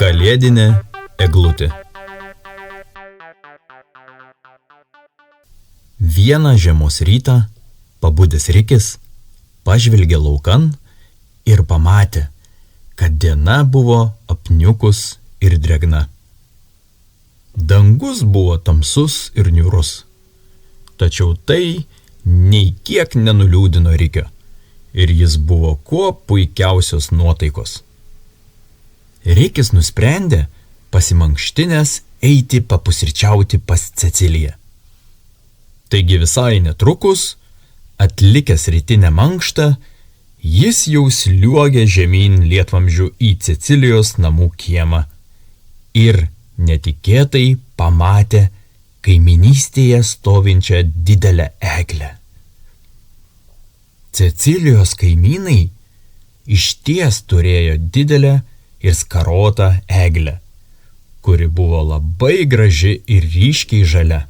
Kalėdinė eglutė. Vieną žiemos rytą pabudęs Rikis pažvelgė laukan ir pamatė, kad diena buvo apniukus ir drėgna. Dangus buvo tamsus ir niūrus, tačiau tai nei kiek nenuliūdino Rikio ir jis buvo kuo puikiausios nuotaikos. Rikis nusprendė pasimankštinęs eiti papusryčiauti pas Ceciliją. Taigi visai netrukus, atlikęs rytinę mankštą, jis jau sliuogė žemyn lietvamzdžiu į Cecilijos namų kiemą ir netikėtai pamatė kaimynystėje stovinčią didelę eglę. Cecilijos kaimynai išties turėjo didelę ir skarotą eglę, kuri buvo labai graži ir ryškiai žalia.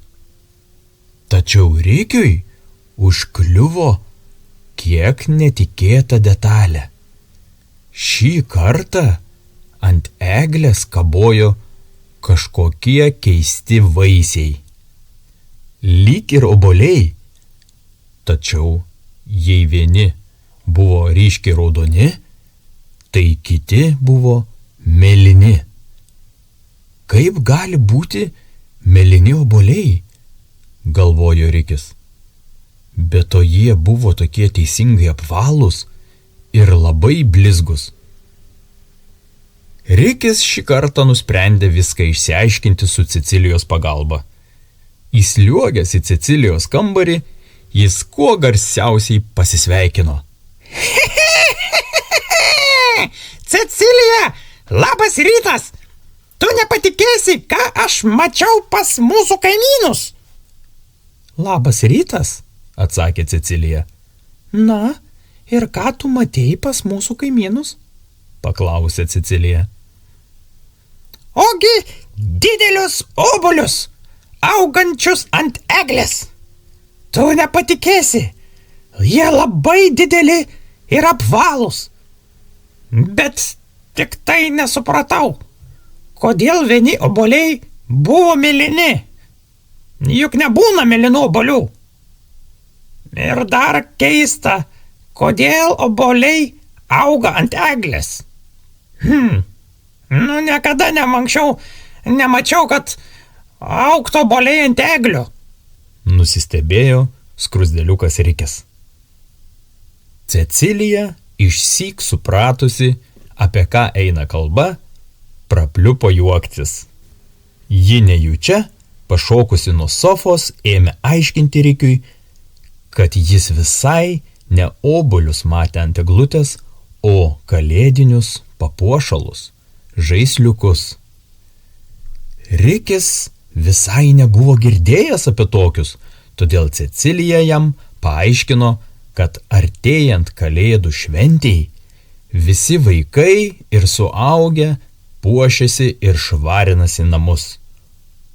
Tačiau Rikiui užkliuvo kiek netikėta detalė. Šį kartą ant eglės kabojo kažkokie keisti vaisiai. Lyg ir obuoliai, tačiau jei vieni buvo ryškiai raudoni, tai kiti buvo mėlyni. Kaip gali būti mėlyni obuoliai, galvojo Rikis. Bet to jie buvo tokie teisingai apvalūs ir labai blizgus. Rikis šį kartą nusprendė viską išsiaiškinti su Cecilijos pagalba. Įsliuogęs į Cecilijos kambarį, jis kuo garsiausiai pasisveikino. Cecilija, labas rytas! Tu nepatikėsi, ką aš mačiau pas mūsų kaimynus. Labas rytas, atsakė Cecilija. Na, ir ką tu matei pas mūsų kaimynus? Paklausė Cecilija. Ogi didelius obuolius, augančius ant eglės. Tu nepatikėsi, jie labai dideli ir apvalūs. Bet tik tai nesupratau, kodėl vieni obuoliai buvo mėlyni. Juk nebūna mėlynų obuolių. Ir dar keista, kodėl obuoliai auga ant eglės. Niekada nemačiau, kad augtų obuoliai ant eglių. Nusistebėjo skruzdėliukas Rikis. Cecilija išsyk supratusi, apie ką eina kalba, prapliupo juoktis. Ji nejučia, pašokusi nuo sofos, ėmė aiškinti Rikiui, kad jis visai ne obuolius matė ant eglutės, o kalėdinius papuošalus, žaisliukus. Rikis visai nebuvo girdėjęs apie tokius, todėl Cecilija jam paaiškino, kad artėjant kalėdų šventei, visi vaikai ir suaugę puošiasi ir švarinasi namus.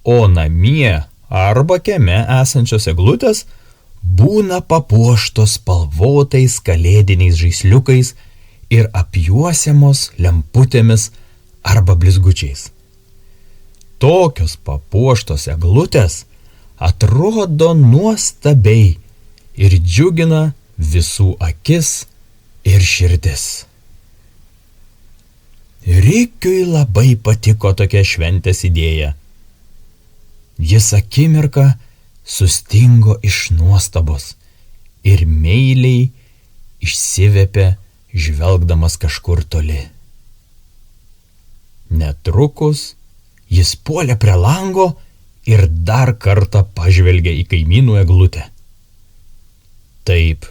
O namie arba kieme esančios eglutės būna papuoštos spalvotais kalėdiniais žaisliukais ir apjuosiamos lemputėmis arba blizgučiais. Tokios papuoštos eglutės atrodo nuostabiai ir džiugina visų akis ir širdis. Rikiui labai patiko tokia šventės idėja. Jis akimirką sustingo iš nuostabos ir meiliai išsivepė, žvelgdamas kažkur toli. Netrukus jis puolė prie lango ir dar kartą pažvelgė į kaimynų eglutę. Taip,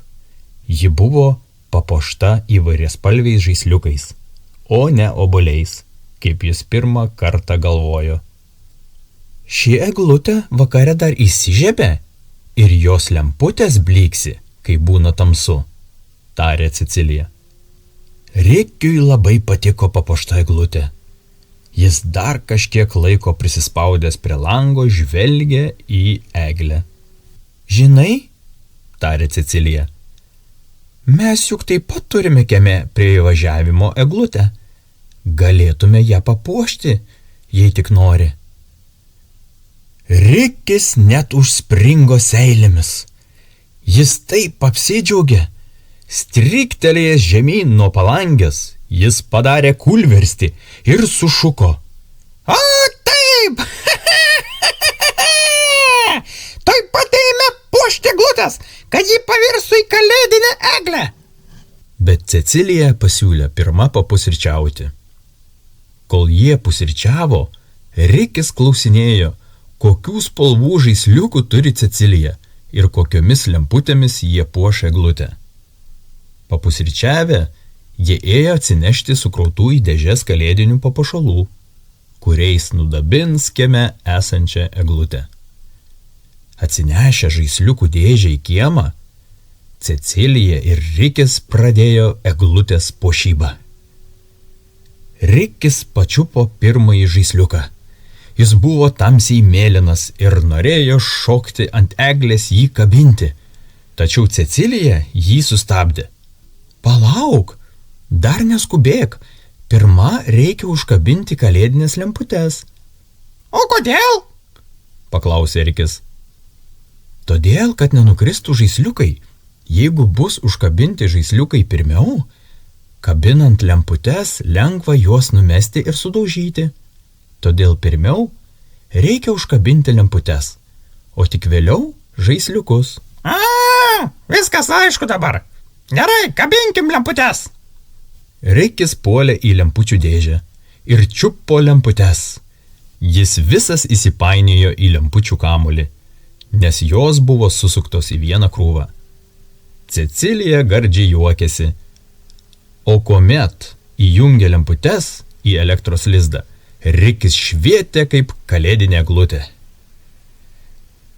ji buvo papuošta įvairiaspalviais žaisliukais, o ne obuoliais, kaip jis pirmą kartą galvojo. Ši eglutė vakare dar įsižiebė ir jos lemputės blyksi, kai būna tamsu, tarė Cecilija. Rikiui labai patiko papuošta eglutė. Jis dar kažkiek laiko prisispaudęs prie lango žvelgė į eglę. Žinai, tarė Cecilija, mes juk taip pat turime kieme prie įvažiavimo eglutę. Galėtume ją papuošti, jei tik nori. Rikis net užspringo seilėmis. Jis taip apsidžiaugė. Striktelėjęs žemyn nuo palangės, jis padarė kūlverstį ir sušuko. O taip! Taip pat eime puošti eglutės, kad ji pavirstų į kalėdinę eglę. Bet Cecilija pasiūlė pirma papusryčiauti. Kol jie pusryčiavo, Rikis klausinėjo, kokių spalvų žaisliukų turi Cecilija ir kokiomis lemputėmis jie puošia eglutę. Papusryčiavę, jie ėjo atsinešti sukrautų į dėžes kalėdinių papuošalų, kuriais nudabins kieme esančią eglutę. Atsinešę žaisliukų dėžę į kiemą, Cecilija ir Rikis pradėjo eglutės puošybą. Rikis pačiupo pirmąjį žaisliuką. Jis buvo tamsiai mėlynas ir norėjo šokti ant eglės jį kabinti, tačiau Cecilija jį sustabdė. Palauk, dar neskubėk, pirma reikia užkabinti kalėdinės lemputes. O kodėl? Paklausė Rikis. Todėl, kad nenukristų žaisliukai. Jeigu bus užkabinti žaisliukai pirmiau, kabinant lemputes lengva juos numesti ir sudaužyti. Todėl pirmiau reikia užkabinti lemputes, o tik vėliau žaisliukus. Viskas aišku dabar. Gerai, kabinkim lemputes. Rikis puolė į lempučių dėžę ir čiupo lemputes. Jis visas įsipainiojo į lempučių kamuolį, nes jos buvo susuktos į vieną krūvą. Cecilija gardžiai juokėsi, o kuomet įjungė lemputes į elektros lizdą, Rikis švietė kaip kalėdinė eglutė.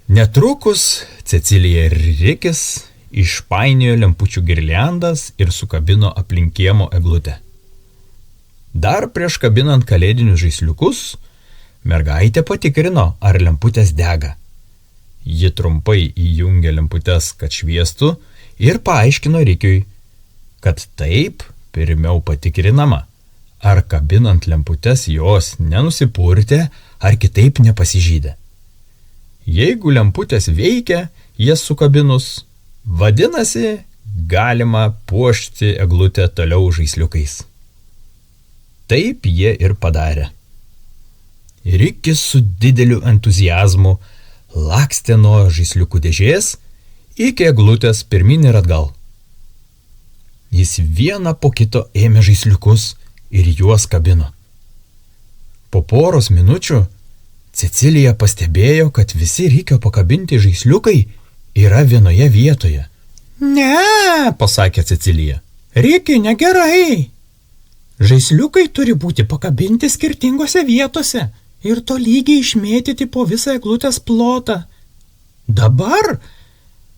Netrukus Cecilija ir Rikis išpainiojo lempučių girliandas ir sukabino aplink kiemo eglutę. Dar prieš kabinant kalėdinius žaisliukus, mergaitė patikrino, ar lemputės dega. Ji trumpai įjungė lemputes, kad šviestų, ir paaiškino Rikiui, kad taip pirmiau patikrinama, ar kabinant lemputes jos nenusipurtė, ar kitaip nepasižydė. Jeigu lemputės veikia, jas sukabinus, vadinasi, galima puošti eglutę toliau žaisliukais. Taip jie ir padarė. Rikis su dideliu entuziazmu lakstė nuo žaisliukų dėžės iki eglutės pirmyn ir atgal. Jis vieną po kito ėmė žaisliukus ir juos kabino. Po poros minučių Cecilija pastebėjo, kad visi Rikio pakabinti žaisliukai yra vienoje vietoje. Ne, pasakė Cecilija. Rikiai, negerai. Žaisliukai turi būti pakabinti skirtingose vietose ir tolygiai išmėtyti po visą eglutės plotą. Dabar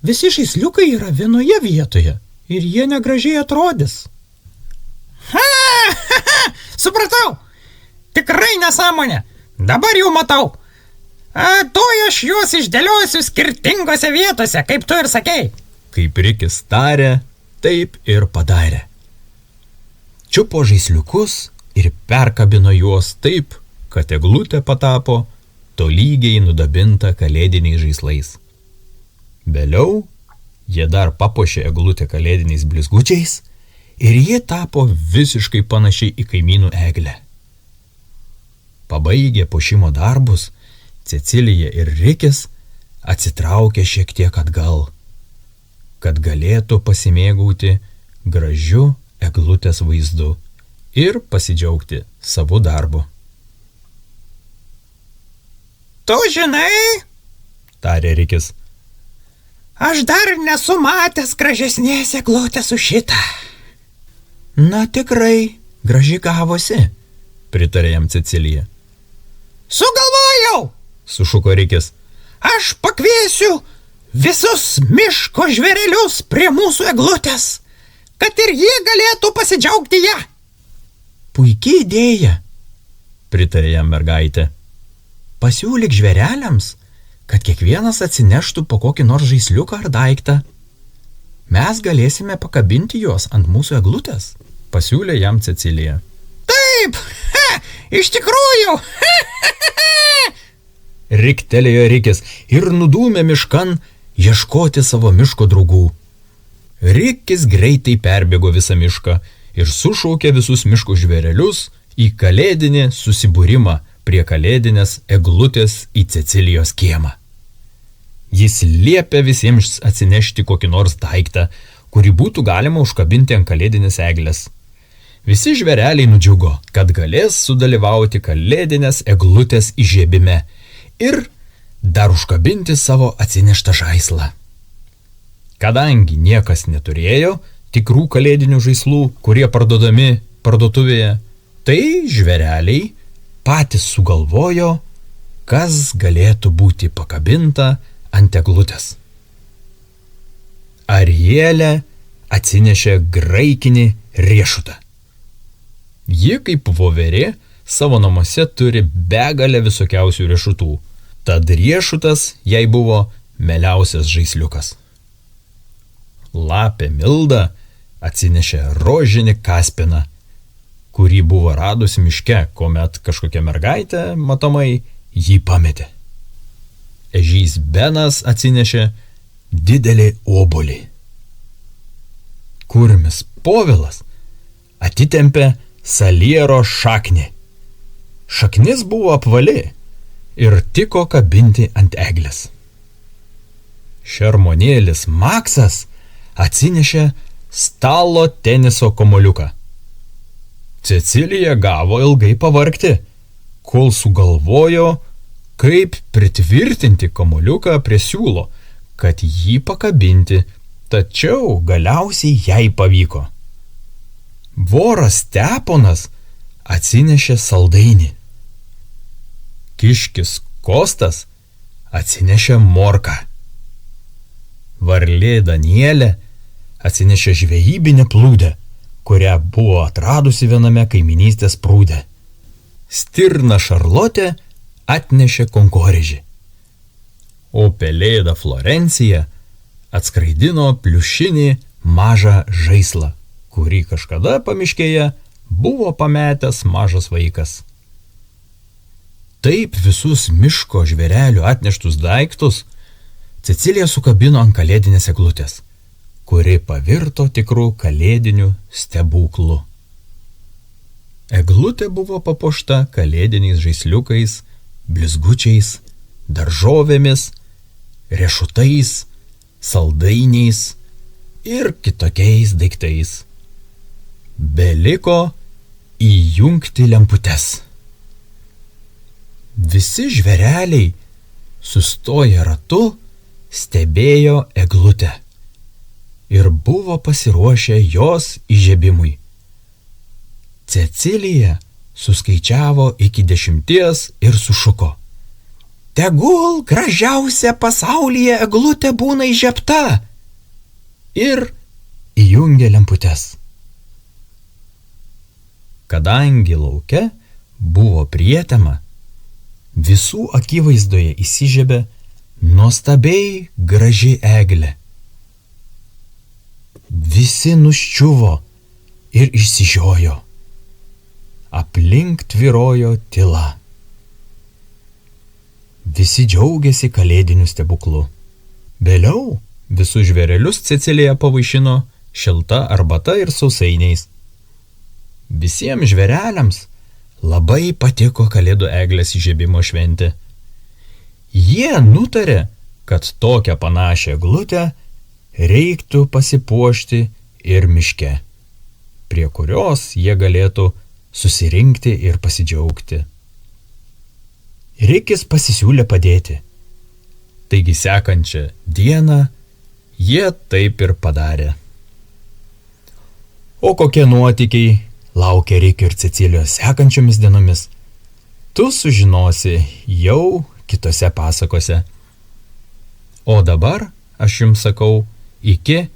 visi žaisliukai yra vienoje vietoje ir jie negražiai atrodys. Supratau. Tikrai nesąmonė. Dabar jau matau. Tuoj aš juos išdėliosiu skirtingose vietose, kaip tu ir sakei. Kaip Rikis tarė, taip ir padarė. Čiupo žaisliukus ir perkabino juos taip, kad eglutė patapo tolygiai nudabinta kalėdiniais žaislais. Vėliau jie dar papuošė eglutę kalėdiniais blizgučiais ir ji tapo visiškai panašiai į kaimynų eglę. Pabaigę puošimo darbus, Cecilija ir Rikis atsitraukė šiek tiek atgal, kad galėtų pasimėgauti gražiu eglutės vaizdu ir pasidžiaugti savo darbu. Tu žinai, tarė Rikis, aš dar nesu matęs gražesnės eglutės už šitą. Na tikrai, graži gavosi, pritarė jam Cecilija. Sugalvojau, sušuko Rikis. Aš pakviesiu visus miško žvėrelius prie mūsų eglutės, kad ir jie galėtų pasidžiaugti ją. Puikiai idėja, pritarė jam mergaitė. Pasiūlyk žvėreliams, kad kiekvienas atsineštų po kokį nors žaisliuką ar daiktą. Mes galėsime pakabinti juos ant mūsų eglutės, pasiūlė jam Cecilija. Taip, iš tikrųjų. Riktelėjo Rikis ir nudūmė miškan ieškoti savo miško draugų. Rikis greitai perbėgo visą mišką ir sušaukė visus miško žvėrelius į kalėdinį susibūrimą prie kalėdinės eglutės į Cecilijos kiemą. Jis liepė visiems atsinešti kokį nors daiktą, kurį būtų galima užkabinti ant kalėdinės eglės. Visi žvėreliai nudžiugo, kad galės sudalyvauti kalėdinės eglutės įžiebime ir dar užkabinti savo atsineštą žaislą. Kadangi niekas neturėjo tikrų kalėdinių žaislų, kurie parduodami parduotuvėje, tai žvėreliai patys sugalvojo, kas galėtų būti pakabinta ant eglutės. Arielė atsinešė graikinį riešutą. Ji kaip voverė savo namuose turi begalę visokiausių riešutų, tad riešutas jai buvo mieliausias žaisliukas. Lapė Milda atsinešė rožinį kaspiną, kurį buvo radusi miške, kuomet kažkokia mergaitė, matomai, jį pametė. Ežys Benas atsinešė didelį obuolį. Kurmis Povilas atitempė saliero šaknį. Šaknis buvo apvali ir tiko kabinti ant eglės. Šermonėlis Maksas atsinešė stalo teniso kamuoliuką. Cecilija gavo ilgai pavargti, kol sugalvojo, kaip pritvirtinti kamuoliuką prie siūlo, kad jį pakabinti, tačiau galiausiai jai pavyko. Voras Steponas atsinešė saldainį. Kiškis Kostas atsinešė morką. Varlė Danielė atsinešė žvejybinę plūdę, kurią buvo atradusi viename kaimynystės prūde. Stirna Šarlotė atnešė konkorėžį, o pelėda Florencija atskraidino pliušinį mažą žaislą, kurį kažkada pamiškėje buvo pametęs mažas vaikas. Taip visus miško žvėrelių atneštus daiktus Cecilija sukabino ant kalėdinės eglutės, kuri pavirto tikrų kalėdinių stebuklų. Eglutė buvo papuošta kalėdiniais žaisliukais, blizgučiais, daržovėmis, riešutais, saldainiais ir kitokiais daiktais. Beliko įjungti lemputes. Visi žvėreliai sustoję ratu stebėjo eglutę ir buvo pasiruošę jos įžiebimui. Cecilija suskaičiavo iki 10 ir sušuko. Tegul gražiausia pasaulyje eglutė būna įžiebta. Ir įjungė lemputes. Kadangi lauke buvo prietema, visų akivaizdoje įsižiebė nuostabiai graži eglė. Visi nuščiuvo ir išsižiojo. Aplink tvyrojo tyla. Visi džiaugiasi kalėdiniu stebuklu. Vėliau visus žvėrelius Cecilija pavaišino šilta arbata ir sausainiais. Visiems žvėreliams labai patiko kalėdų eglės įžiebimo šventė. Jie nutarė, kad tokią panašią eglutę reiktų pasipuošti ir miške, prie kurios jie galėtų susirinkti ir pasidžiaugti. Rikis pasisiūlė padėti. Taigi sekančią dieną jie taip ir padarė. O kokie nuotykiai laukia Rikio ir Cecilijos sekančiomis dienomis, tu sužinosi jau kitose pasakose. O dabar aš jums sakau iki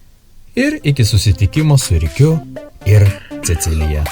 ir iki susitikimo su Rikiu ir Cecilija.